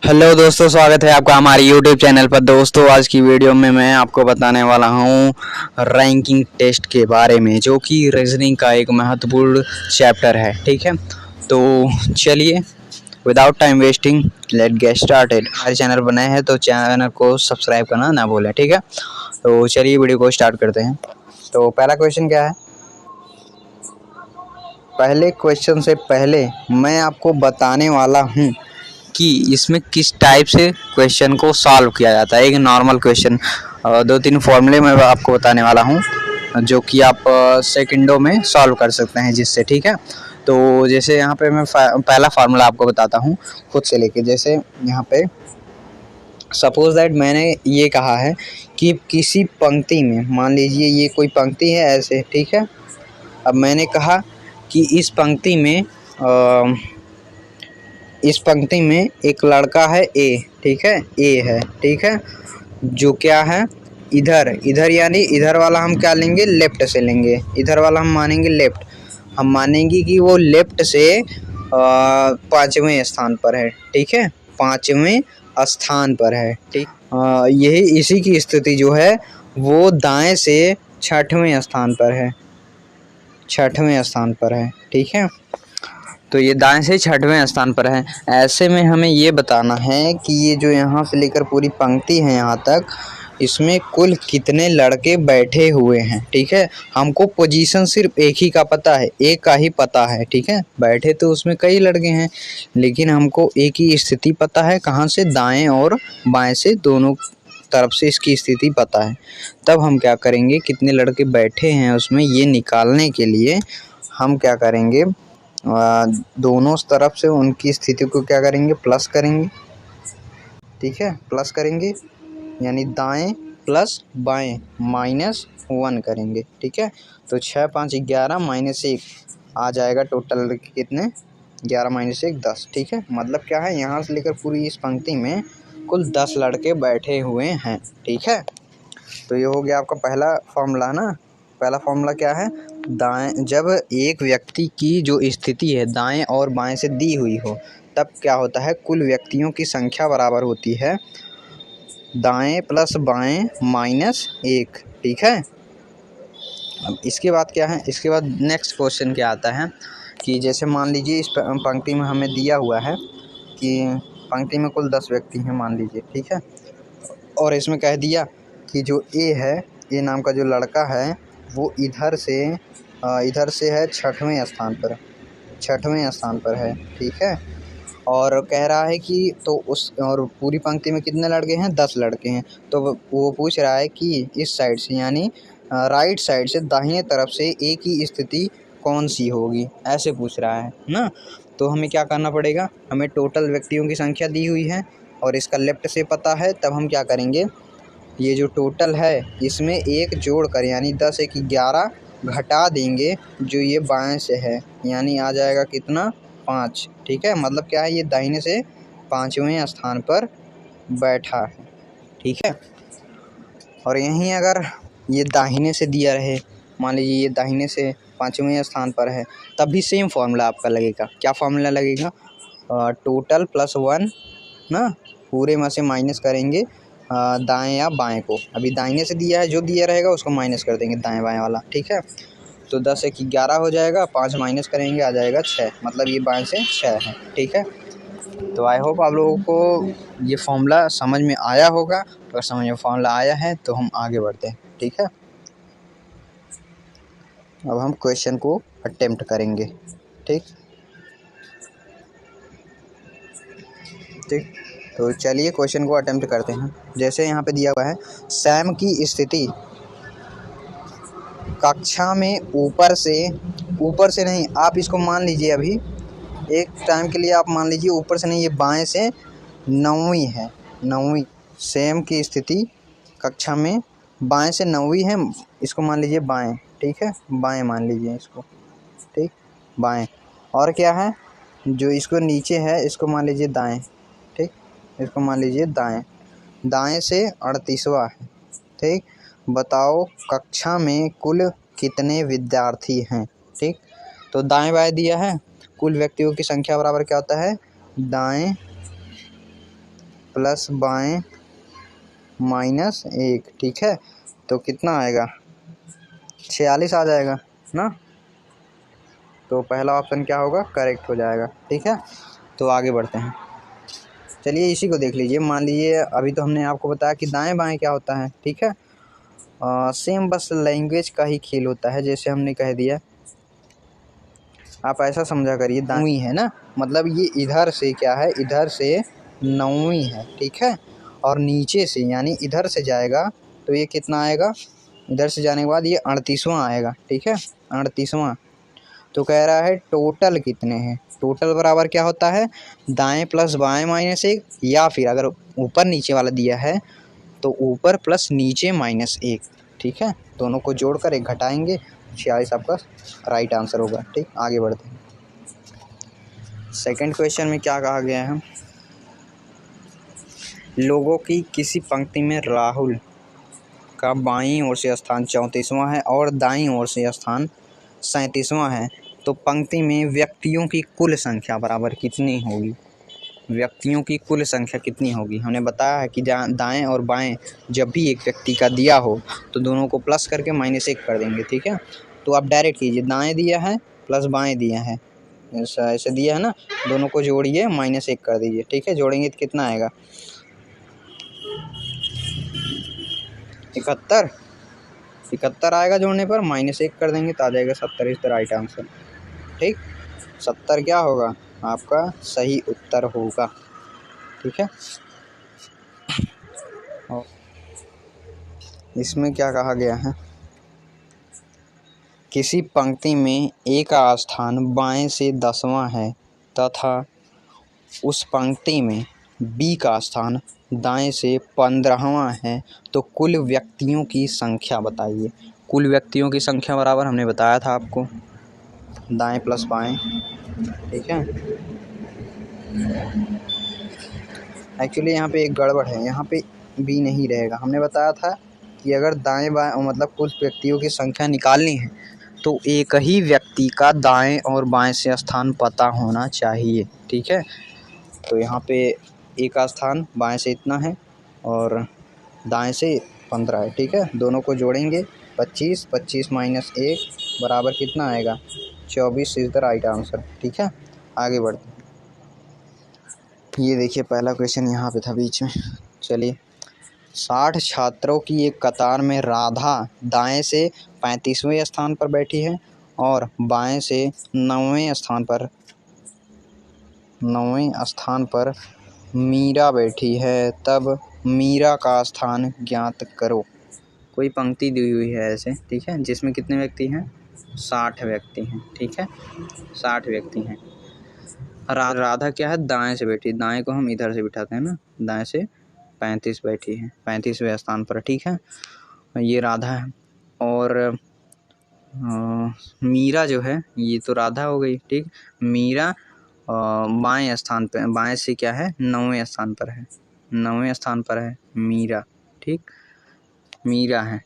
Hello दोस्तों, स्वागत है आपका हमारे YouTube चैनल पर। दोस्तों, आज की वीडियो में मैं आपको बताने वाला हूँ रैंकिंग टेस्ट के बारे में, जो कि रीजनिंग का एक महत्वपूर्ण चैप्टर है। ठीक है, तो चलिए without time wasting let get started. हमारे चैनल पर नए हैं तो चैनल को सब्सक्राइब करना ना भूलें। ठीक है, तो चलिए वीडियो को स्टार्ट करते हैं। तो पहला क्वेश्चन क्या है? पहले क्वेश्चन से पहले मैं आपको बताने वाला हूँ कि इसमें किस टाइप से क्वेश्चन को सॉल्व किया जाता है। एक नॉर्मल क्वेश्चन, दो तीन फॉर्मूले मैं आपको बताने वाला हूँ जो कि आप सेकंडों में सॉल्व कर सकते हैं जिससे। ठीक है, तो जैसे यहाँ पे मैं पहला फार्मूला आपको बताता हूँ खुद से लेके। जैसे यहाँ पे सपोज दैट मैंने ये कहा है कि किसी पंक्ति में, मान लीजिए ये कोई पंक्ति है ऐसे। ठीक है, अब मैंने कहा कि इस पंक्ति में एक लड़का है ए। ठीक है, ए है। ठीक है, जो क्या है इधर यानी इधर वाला हम क्या लेंगे, लेफ्ट से लेंगे। इधर वाला हम मानेंगे लेफ्ट, हम मानेंगे कि वो लेफ्ट से 5वें स्थान पर है। ठीक है, 5वें स्थान पर है। ठीक, यही इसी की स्थिति जो है वो दाएं से 6वें स्थान पर है। 6वें स्थान पर है। ठीक है, तो ये दाएं से 6वें स्थान पर है। ऐसे में हमें ये बताना है कि ये जो यहाँ से लेकर पूरी पंक्ति है यहाँ तक, इसमें कुल कितने लड़के बैठे हुए हैं। ठीक है, हमको पोजीशन सिर्फ एक ही का पता है, एक का ही पता है। ठीक है, बैठे तो उसमें कई लड़के हैं, लेकिन हमको एक ही स्थिति पता है। कहाँ से? दाएं और बाएं से, दोनों तरफ से इसकी स्थिति पता है। तब हम क्या करेंगे, कितने लड़के बैठे हैं उसमें ये निकालने के लिए हम क्या करेंगे, दोनों तरफ से उनकी स्थिति को क्या करेंगे, प्लस करेंगे। ठीक है, प्लस करेंगे यानी दाएं प्लस बाएं -1 करेंगे। ठीक है, तो 6 5 11 -1 आ जाएगा। टोटल कितने? 11 - 1 10। ठीक है, मतलब क्या है, यहाँ से लेकर पूरी इस पंक्ति में कुल 10 लड़के बैठे हुए हैं। ठीक है, तो ये हो गया आपका पहला फॉर्मूला ना। पहला फॉर्मूला क्या है? दाएं, जब एक व्यक्ति की जो स्थिति है दाएं और बाएं से दी हुई हो, तब क्या होता है, कुल व्यक्तियों की संख्या बराबर होती है दाएं प्लस बाएं -1। ठीक है, अब इसके बाद क्या है, इसके बाद नेक्स्ट क्वेश्चन क्या आता है कि जैसे मान लीजिए इस पंक्ति में हमें दिया हुआ है कि पंक्ति में कुल 10 व्यक्ति हैं मान लीजिए। ठीक है, और इसमें कह दिया कि जो ए है, ए नाम का जो लड़का है, वो इधर से है 6वें स्थान पर, 6वें स्थान पर है। ठीक है, और कह रहा है कि तो उस और पूरी पंक्ति में कितने लड़के हैं? 10 लड़के हैं। तो वो पूछ रहा है कि इस साइड से यानी राइट साइड से दाहिने तरफ से ए की स्थिति कौन सी होगी, ऐसे पूछ रहा है ना। तो हमें क्या करना पड़ेगा, हमें टोटल व्यक्तियों की संख्या दी हुई है और इसका लेफ्ट से पता है। तब हम क्या करेंगे, ये जो टोटल है इसमें एक जोड़ कर यानी 10 1 11 घटा देंगे जो ये बाएं से है, यानी आ जाएगा कितना, 5। ठीक है, मतलब क्या है, ये दाहिने से 5वें स्थान पर बैठा है। ठीक है, और यहीं अगर ये दाहिने से दिया रहे, मान लीजिए ये दाहिने से 5वें स्थान पर है, तब भी सेम फॉर्मूला आपका लगेगा। क्या फॉर्मूला लगेगा? टोटल +1 ना, पूरे में से माइनस करेंगे दाएं या बाएं को। अभी दाहिने से दिया है, जो दिया रहेगा उसको माइनस कर देंगे दाएं बाएं वाला। ठीक है, तो 10 1 11 हो जाएगा, 5 माइनस करेंगे आ जाएगा 6, मतलब ये बाएं से 6 है। ठीक है, तो आई होप आप लोगों को ये फॉर्मूला समझ में आया होगा। अगर समझ में फॉर्मूला आया है तो हम आगे बढ़ते हैं। ठीक है, अब हम क्वेश्चन को अटेम्प्ट करेंगे। ठीक, तो चलिए क्वेश्चन को अटेम्प्ट करते हैं। जैसे यहाँ पे दिया हुआ है, सैम की स्थिति कक्षा में ऊपर से नहीं, आप इसको मान लीजिए अभी एक टाइम के लिए, आप मान लीजिए ऊपर से नहीं, ये बाएं से 9वीं है। 9वीं सैम की स्थिति कक्षा में बाएं से 9वीं है, इसको मान लीजिए बाएं। ठीक है, बाएं मान लीजिए इसको। ठीक, बाएं। और क्या है, जो इसको नीचे है इसको मान लीजिए दाएं। ठीक, इसको मान लीजिए दाएं। दाएं से 38वां है। ठीक, बताओ कक्षा में कुल कितने विद्यार्थी हैं। ठीक, तो दाएं बाएं दिया है, कुल व्यक्तियों की संख्या बराबर क्या होता है, दाएं प्लस बाएं -1, ठीक है। तो कितना आएगा, 46 आ जाएगा ना। तो पहला ऑप्शन क्या होगा, करेक्ट हो जाएगा, ठीक है। तो आगे बढ़ते हैं। चलिए इसी को देख लीजिए। मान लीजिए अभी तो हमने आपको बताया कि दाएं बाएं क्या होता है, ठीक है। सेम बस लैंग्वेज का ही खेल होता है। जैसे हमने कह दिया, आप ऐसा समझा करिए, दाएं है ना, मतलब ये इधर से क्या है, इधर से 9वीं है, ठीक है। और नीचे से यानी इधर से जाएगा तो ये कितना आएगा, इधर से जाने के बाद ये 38वां आएगा, ठीक है, 38वां। तो कह रहा है टोटल कितने हैं। टोटल बराबर क्या होता है, दाएं प्लस बाएं -1, या फिर अगर ऊपर नीचे वाला दिया है तो ऊपर प्लस नीचे -1, ठीक है। दोनों को जोड़कर एक घटाएंगे, 46 आपका राइट आंसर होगा, ठीक। आगे बढ़ते हैं। सेकंड क्वेश्चन में क्या कहा गया है, लोगों की किसी पंक्ति में राहुल का बाईं ओर से स्थान 34वां है और दाईं ओर से स्थान 37वां है, तो पंक्ति में व्यक्तियों की कुल संख्या बराबर कितनी होगी। व्यक्तियों की कुल संख्या कितनी होगी। हमने बताया है कि दाएं और बाएं जब भी एक व्यक्ति का दिया हो तो दोनों को प्लस करके -1 कर देंगे, ठीक है। तो आप डायरेक्ट कीजिए, दाएं दिया है प्लस बाएं दिया है, ऐसा ऐसे दिया है ना, दोनों को जोड़िए -1 कर दीजिए, ठीक है। जोड़ेंगे तो कितना आएगा, 71 आएगा। जोड़ने पर -1 कर देंगे तो आ जाएगा 70 इज द राइट आंसर, ठीक। 70 क्या होगा, आपका सही उत्तर होगा, ठीक है। और इसमें क्या कहा गया है, किसी पंक्ति में ए का स्थान बाएं से 10वां है तथा उस पंक्ति में बी का स्थान दाएं से 15वां है, तो कुल व्यक्तियों की संख्या बताइए। कुल व्यक्तियों की संख्या बराबर हमने बताया था आपको, दाएं प्लस बाएं, ठीक है। एक्चुअली यहाँ पे एक गड़बड़ है, यहाँ पे बी नहीं रहेगा। हमने बताया था कि अगर दाएं बाएं मतलब कुल व्यक्तियों की संख्या निकालनी है तो एक ही व्यक्ति का दाएं और बाएं से स्थान पता होना चाहिए, ठीक है। तो यहाँ पे ए का स्थान बाएं से इतना है और दाएं से 15 है, ठीक है। दोनों को जोड़ेंगे 25 -1 बराबर कितना आएगा, 24 इज द राइट आंसर, ठीक है। आगे बढ़ते हैं। ये देखिए पहला क्वेश्चन यहाँ पे था बीच में। चलिए, 60 छात्रों की एक कतार में राधा दाएं से 35वें स्थान पर बैठी है और बाएं से 9वें स्थान पर मीरा बैठी है, तब मीरा का स्थान ज्ञात करो। कोई पंक्ति दी हुई है ऐसे, ठीक है, जिसमें कितने व्यक्ति हैं, 60 व्यक्ति हैं, ठीक है, 60 व्यक्ति हैं। राधा क्या है, दाएं से बैठी, दाएं को हम इधर से बिठाते हैं ना, दाएं से 35 बैठी है, 35वें स्थान पर, ठीक है। ये राधा है और मीरा जो है ये तो राधा हो गई, ठीक। मीरा बाएं स्थान पे, बाएं से क्या है, 9वें स्थान पर है, 9वें स्थान पर है मीरा, ठीक, मीरा है।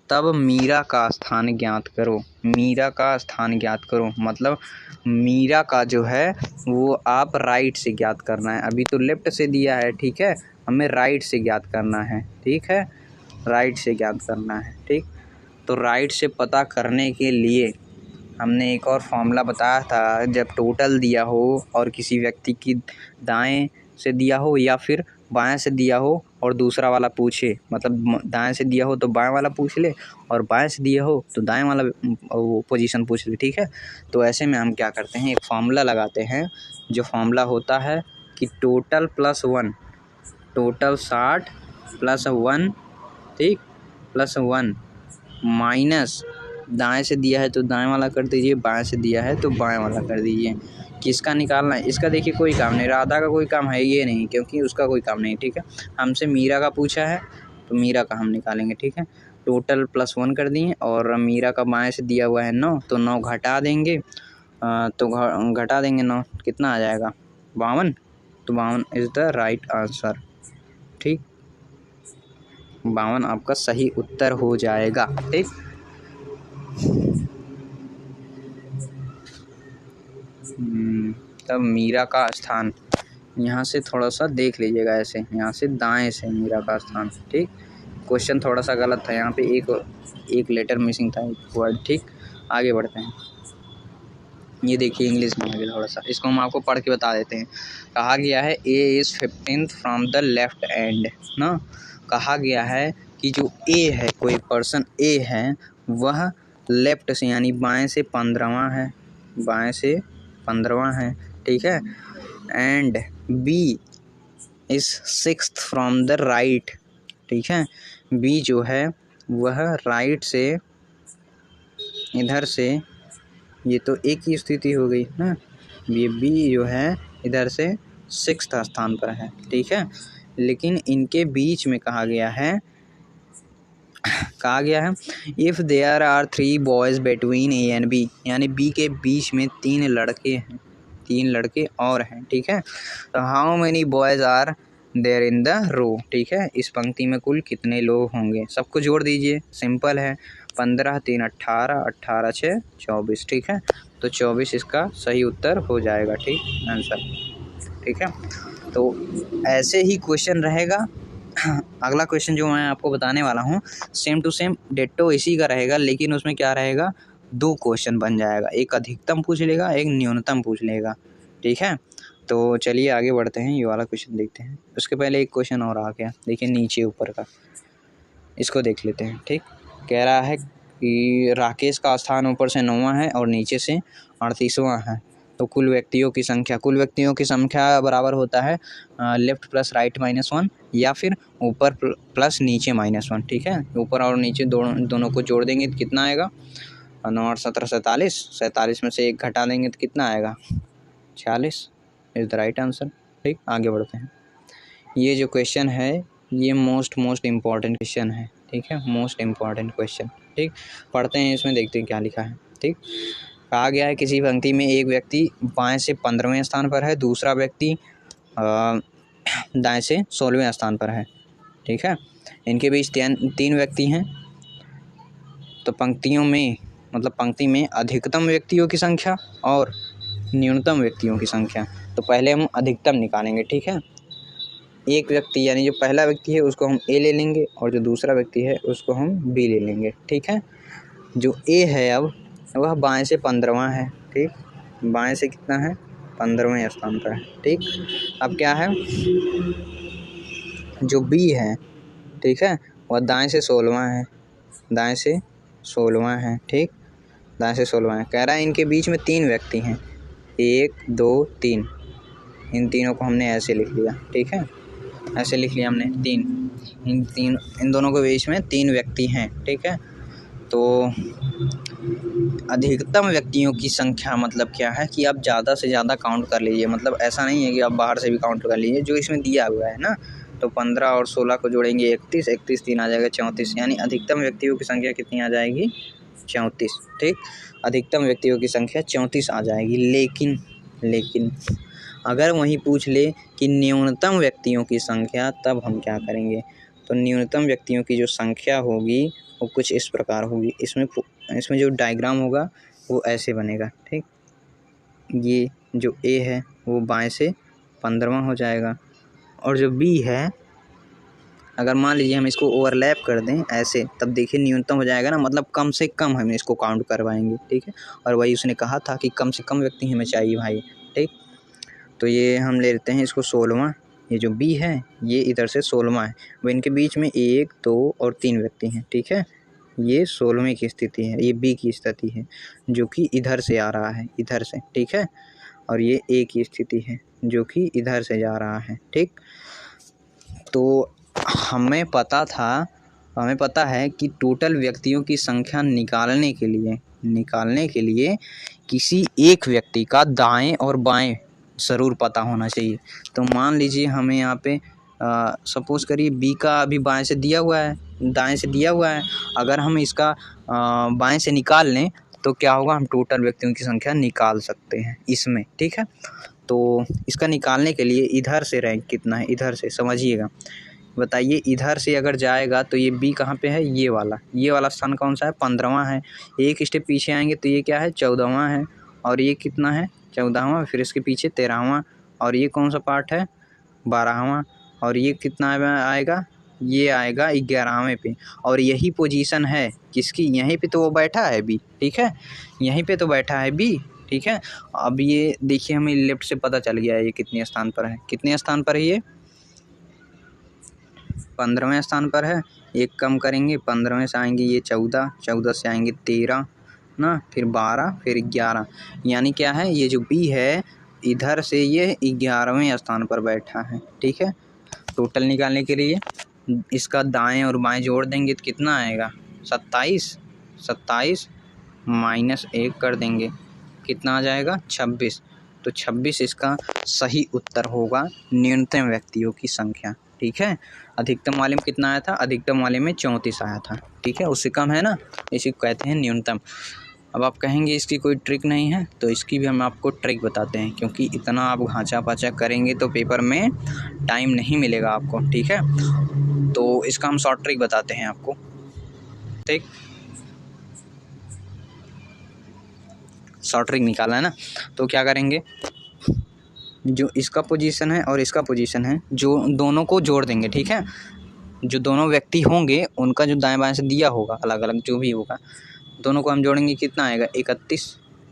तब मीरा का स्थान ज्ञात करो। मीरा का स्थान ज्ञात करो मतलब मीरा का जो है वो आप राइट से ज्ञात करना है। अभी तो लेफ्ट से दिया है, ठीक है, हमें राइट से ज्ञात करना है, ठीक है, राइट से ज्ञात करना है, ठीक। तो राइट से पता करने के लिए हमने एक और फॉर्मूला बताया था, जब टोटल दिया हो और किसी व्यक्ति की दाएं से दिया हो या फिर बाएं से दिया हो और दूसरा वाला पूछे, मतलब दाएं से दिया हो तो बाएं वाला पूछ ले और बाएं से दिया हो तो दाएं वाला वो पोजीशन पूछ ले, ठीक है। तो ऐसे में हम क्या करते हैं, एक फार्मूला लगाते हैं, जो फार्मूला होता है कि टोटल प्लस 1, टोटल 60 प्लस 1, ठीक, प्लस 1 माइनस दाएं से दिया है तो दाएं वाला कर दीजिए, बाएं से दिया है तो बाएं वाला कर दीजिए। किसका निकालना है, इसका देखिए कोई काम नहीं, राधा का कोई काम है ये नहीं, क्योंकि उसका कोई काम नहीं, ठीक है। हमसे मीरा का पूछा है तो मीरा का हम निकालेंगे, ठीक है। टोटल प्लस 1 कर दिए और मीरा का बाएं से दिया हुआ है 9, तो 9 घटा देंगे, तो घटा देंगे 9, कितना आ जाएगा, 52। तो 52 इज़ द राइट आंसर, ठीक, 52 आपका सही उत्तर हो जाएगा, ठीक। तब मीरा का स्थान यहाँ से थोड़ा सा देख लीजिएगा, ऐसे यहाँ से दाएं से मीरा का स्थान, ठीक। क्वेश्चन थोड़ा सा गलत था, यहाँ पे एक लेटर मिसिंग था, एक वर्ड, ठीक। आगे बढ़ते हैं। ये देखिए इंग्लिश में आगे थोड़ा सा, इसको हम आपको पढ़ के बता देते हैं। कहा गया है A is 15th from the left and ना। कहा गया है कि जो ए है, कोई पर्सन ए है, वह लेफ्ट से यानी बाएं से 15वां है, बाएं से 15वां है, ठीक है। And B is 6th from the right, ठीक है। बी जो है वह राइट से, इधर से, ये तो एक ही स्थिति हो गई ना, ये बी जो है इधर से 6th स्थान पर है, ठीक है। लेकिन इनके बीच में कहा गया है if there are 3 boys between A and B, यानी बी के बीच में 3 लड़के हैं, 3 लड़के और हैं, ठीक है। तो how many boys are there in the row, ठीक है। इस पंक्ति में कुल कितने लोग होंगे, सबको जोड़ दीजिए, सिंपल है। 15 3 18, 18 6 24, ठीक है। तो 24 इसका सही उत्तर हो जाएगा, ठीक, आंसर, ठीक है। तो ऐसे ही क्वेश्चन रहेगा। अगला क्वेश्चन जो मैं आपको बताने वाला हूँ सेम टू सेम डिट्टो इसी का रहेगा, लेकिन उसमें क्या रहेगा, 2 क्वेश्चन बन जाएगा, एक अधिकतम पूछ लेगा, एक न्यूनतम पूछ लेगा, ठीक है। तो चलिए आगे बढ़ते हैं, ये वाला क्वेश्चन देखते हैं। उसके पहले एक क्वेश्चन और आ गया, देखिए नीचे ऊपर का, इसको देख लेते हैं, ठीक। कह रहा है कि राकेश का स्थान ऊपर से 9वां है और नीचे से 38वां है, तो कुल व्यक्तियों की संख्या बराबर होता है लेफ्ट प्लस राइट -1 या फिर ऊपर प्लस नीचे -1, ठीक है। ऊपर और नीचे दोनों को जोड़ देंगे तो कितना आएगा, 9 और 17 47, 47 में से 1 घटा देंगे तो कितना आएगा, 46 इज़ द राइट आंसर, ठीक। आगे बढ़ते हैं। ये जो क्वेश्चन है ये मोस्ट इम्पॉर्टेंट क्वेश्चन है, ठीक है, मोस्ट इम्पॉर्टेंट क्वेश्चन, ठीक। पढ़ते हैं, इसमें देखते हैं क्या लिखा है, ठीक। कहा गया है किसी पंक्ति में एक व्यक्ति बाएं से 15वें स्थान पर है, दूसरा व्यक्ति दाएं से 16वें स्थान पर है, ठीक है। इनके बीच 3 व्यक्ति हैं, तो पंक्ति में अधिकतम व्यक्तियों की संख्या और न्यूनतम व्यक्तियों की संख्या। तो पहले हम अधिकतम निकालेंगे, ठीक है। एक व्यक्ति यानी जो पहला व्यक्ति है उसको हम ए ले लेंगे और जो दूसरा व्यक्ति है उसको हम बी ले लेंगे, ठीक है। जो ए है अब वह बाएं से 15वां है, ठीक, बाएं से कितना है, 15वें स्थान पर है, ठीक। अब क्या है, जो बी है, ठीक है, वह दाएं से 16वां है, दाएं से 16वां है, ठीक, दाएं से 16वां है। कह रहा है इनके बीच में 3 व्यक्ति हैं, 1 2 3, इन तीनों को हमने ऐसे लिख लिया, ठीक है, ऐसे लिख लिया हमने 3, इन दोनों के बीच में 3 व्यक्ति हैं, ठीक है। तो अधिकतम व्यक्तियों की संख्या मतलब क्या है कि आप ज़्यादा से ज़्यादा काउंट कर लीजिए, मतलब ऐसा नहीं है कि आप बाहर से भी काउंट कर लीजिए, जो इसमें दिया हुआ है ना। तो 15 और 16 को जोड़ेंगे 31, 31 3 आ जाएगा 34, यानी अधिकतम व्यक्तियों की संख्या कितनी आ जाएगी, 34, ठीक। अधिकतम व्यक्तियों की संख्या 34 आ जाएगी। लेकिन अगर वही पूछ ले कि न्यूनतम व्यक्तियों की संख्या, तब हम क्या करेंगे। तो न्यूनतम व्यक्तियों की जो संख्या होगी वो कुछ इस प्रकार होगी, इसमें जो डायग्राम होगा वो ऐसे बनेगा, ठीक। ये जो ए है वो बाएं से 15वां हो जाएगा और जो बी है, अगर मान लीजिए हम इसको ओवरलैप कर दें ऐसे, तब देखिए न्यूनतम हो जाएगा ना, मतलब कम से कम हम इसको काउंट करवाएंगे, ठीक है। और वही उसने कहा था कि कम से कम व्यक्ति हमें चाहिए भाई, ठीक। तो ये हम ले लेते हैं इसको 16वां, ये जो बी है ये इधर से 16वां है, वो इनके बीच में 1 2 और 3 व्यक्ति हैं, ठीक है। ये 16वें की स्थिति है, ये बी की स्थिति है जो कि इधर से आ रहा है, इधर से, ठीक है। और ये ए की स्थिति है जो कि इधर से जा रहा है, ठीक। तो हमें पता है कि टोटल व्यक्तियों की संख्या निकालने के लिए किसी एक व्यक्ति का दाएं और बाएं ज़रूर पता होना चाहिए। तो मान लीजिए हमें यहाँ पे सपोज़ करिए बी का अभी बाएं से दिया हुआ है, दाएं से दिया हुआ है, अगर हम इसका बाएं से निकाल लें तो क्या होगा, हम टोटल व्यक्तियों की संख्या निकाल सकते हैं इसमें, ठीक है। तो इसका निकालने के लिए इधर से रैंक कितना है, इधर से समझिएगा, बताइए। इधर से अगर जाएगा तो ये बी कहाँ पे है, ये वाला स्थान कौन सा है, 15वां है। एक स्टेप पीछे आएंगे तो ये क्या है, 14वां है, और ये कितना है, 14वां, फिर इसके पीछे 13वां, और ये कौन सा पार्ट है 12वां, और ये कितना आएगा, ये आएगा 11वें पे। और यही पोजीशन है किसकी, यहीं पे तो वो बैठा है बी, ठीक है, यहीं पे तो बैठा है बी, ठीक है। अब ये देखिए हमें लेफ्ट से पता चल गया है ये कितने स्थान पर है, कितने स्थान पर है ये 15वें स्थान पर है। एक कम करेंगे, 15वें से आएंगे ये 14, 14 से आएंगे 13 ना, फिर 12, फिर 11, यानी क्या है ये जो बी है इधर से ये 11वें स्थान पर बैठा है, ठीक है। टोटल निकालने के लिए इसका दाएं और बाएं जोड़ देंगे तो कितना आएगा 27, 27 -1 कर देंगे, कितना आ जाएगा 26। तो 26 इसका सही उत्तर होगा, न्यूनतम व्यक्तियों की संख्या, ठीक है। अधिकतम वाले में कितना आया था, अधिकतम वाले में 34 आया था, ठीक है, उससे कम है ना, इसी को कहते हैं न्यूनतम। अब आप कहेंगे इसकी कोई ट्रिक नहीं है, तो इसकी भी हम आपको ट्रिक बताते हैं, क्योंकि इतना आप घाचा पाचा करेंगे तो पेपर में टाइम नहीं मिलेगा आपको, ठीक है। तो इसका हम शॉर्ट ट्रिक बताते हैं आपको, ठीक। शॉर्ट ट्रिक निकाला है ना, तो क्या करेंगे, जो इसका पोजीशन है और इसका पोजीशन है, जो दोनों को जोड़ देंगे, ठीक है। जो दोनों व्यक्ति होंगे उनका जो दाएं बाएं से दिया होगा अलग अलग जो भी होगा, दोनों को हम जोड़ेंगे, कितना आएगा 31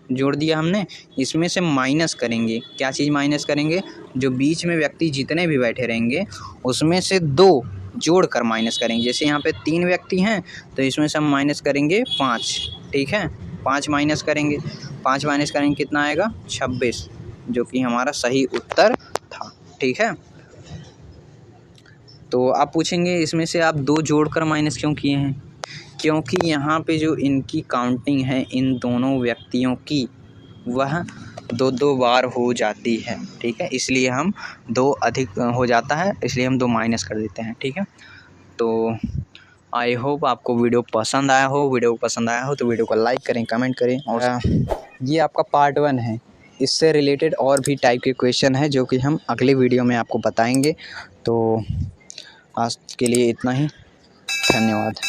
जोड़ दिया हमने। इसमें से माइनस करेंगे, क्या चीज़ माइनस करेंगे, जो बीच में व्यक्ति जितने भी बैठे रहेंगे उसमें से 2 जोड़ कर माइनस करेंगे। जैसे यहाँ पे 3 व्यक्ति हैं तो इसमें से हम माइनस करेंगे 5, ठीक है, 5 माइनस करेंगे, 5 माइनस करेंगे कितना आएगा 26, जो कि हमारा सही उत्तर था, ठीक है। तो आप पूछेंगे इसमें से आप 2 जोड़कर माइनस क्यों किए हैं, क्योंकि यहाँ पे जो इनकी काउंटिंग है इन दोनों व्यक्तियों की वह 2-2 बार हो जाती है, ठीक है, इसलिए हम 2 अधिक हो जाता है, इसलिए हम 2 माइनस कर देते हैं, ठीक है। तो आई होप आपको वीडियो पसंद आया हो, वीडियो पसंद आया हो तो वीडियो को लाइक करें, कमेंट करें। और ये आपका पार्ट 1 है, इससे रिलेटेड और भी टाइप के क्वेश्चन है जो कि हम अगले वीडियो में आपको बताएंगे। तो आज के लिए इतना ही, धन्यवाद।